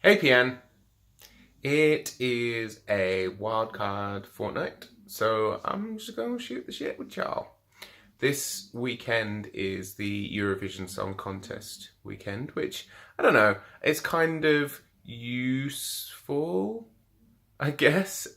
Hey PN, it is a wildcard fortnight, so I'm just going to shoot the shit with y'all. This weekend is the Eurovision Song Contest weekend, which, I don't know, it's kind of useful, I guess.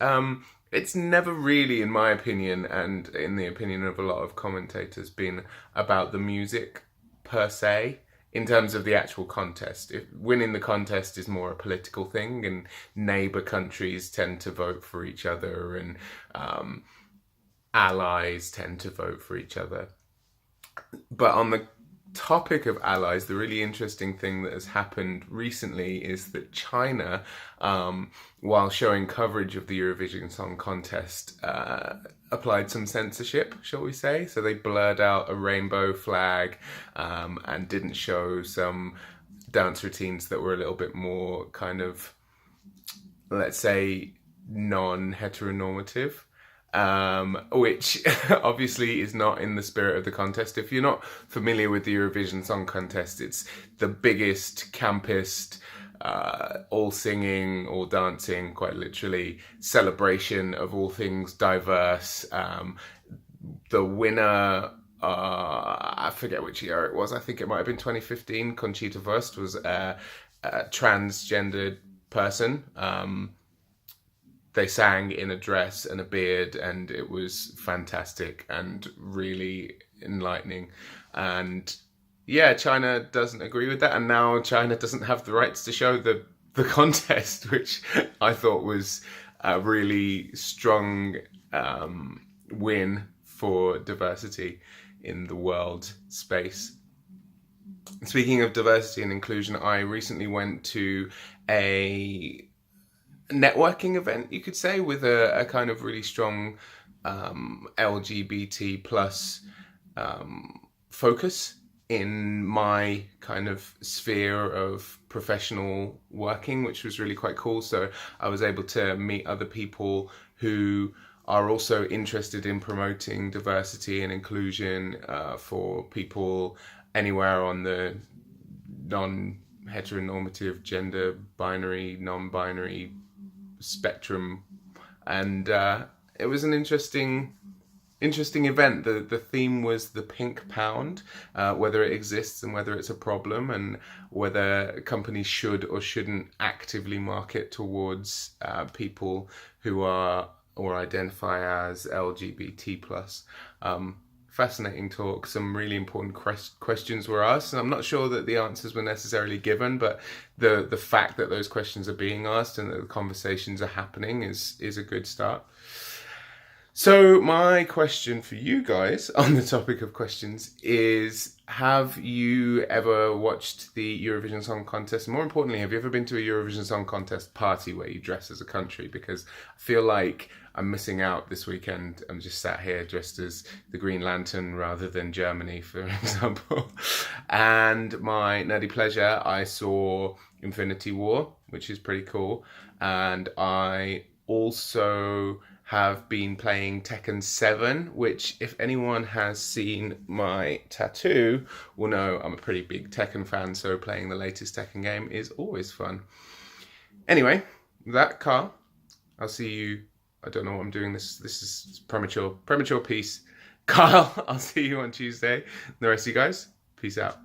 It's never really, in my opinion, and in the opinion of a lot of commentators, been about the music per se. In terms of the actual contest, if winning the contest is more a political thing, and neighbor countries tend to vote for each other, and allies tend to vote for each other. But on the topic of allies, the really interesting thing that has happened recently is that China, while showing coverage of the Eurovision Song Contest, applied some censorship, shall we say. So they blurred out a rainbow flag and didn't show some dance routines that were a little bit more kind of, let's say, non-heteronormative. Which obviously is not in the spirit of the contest. If you're not familiar with the Eurovision Song Contest, it's the biggest, campest, all singing, all dancing, quite literally, celebration of all things diverse. The winner, I forget which year it was, I think it might have been 2015, Conchita Wurst was a transgendered person. They sang in a dress and a beard, and it was fantastic and really enlightening. And yeah, China doesn't agree with that, and now China doesn't have the rights to show the contest, which I thought was a really strong win for diversity in the world space. Speaking of diversity and inclusion, I recently went to a networking event, you could say, with a kind of really strong LGBT plus focus in my kind of sphere of professional working, which was really quite cool. So I was able to meet other people who are also interested in promoting diversity and inclusion for people anywhere on the non-heteronormative, gender binary, non-binary spectrum, and it was an interesting event. The theme was the pink pound, whether it exists and whether it's a problem, and whether companies should or shouldn't actively market towards people who are or identify as LGBT plus. Fascinating talk. Some really important questions were asked, and I'm not sure that the answers were necessarily given, but the fact that those questions are being asked and that the conversations are happening is a good start. So my question for you guys on the topic of questions is, have you ever watched the Eurovision Song Contest? More importantly, have you ever been to a Eurovision Song Contest party where you dress as a country? Because I feel like I'm missing out this weekend. I'm just sat here dressed as the Green Lantern rather than Germany, for example. And my nerdy pleasure, I saw Infinity War, which is pretty cool. And I also have been playing Tekken 7, which, if anyone has seen my tattoo, will know I'm a pretty big Tekken fan, so playing the latest Tekken game is always fun. Anyway, that, Carl, I'll see you. I don't know what I'm doing. This is premature piece. Carl, I'll see you on Tuesday. The rest of you guys, peace out.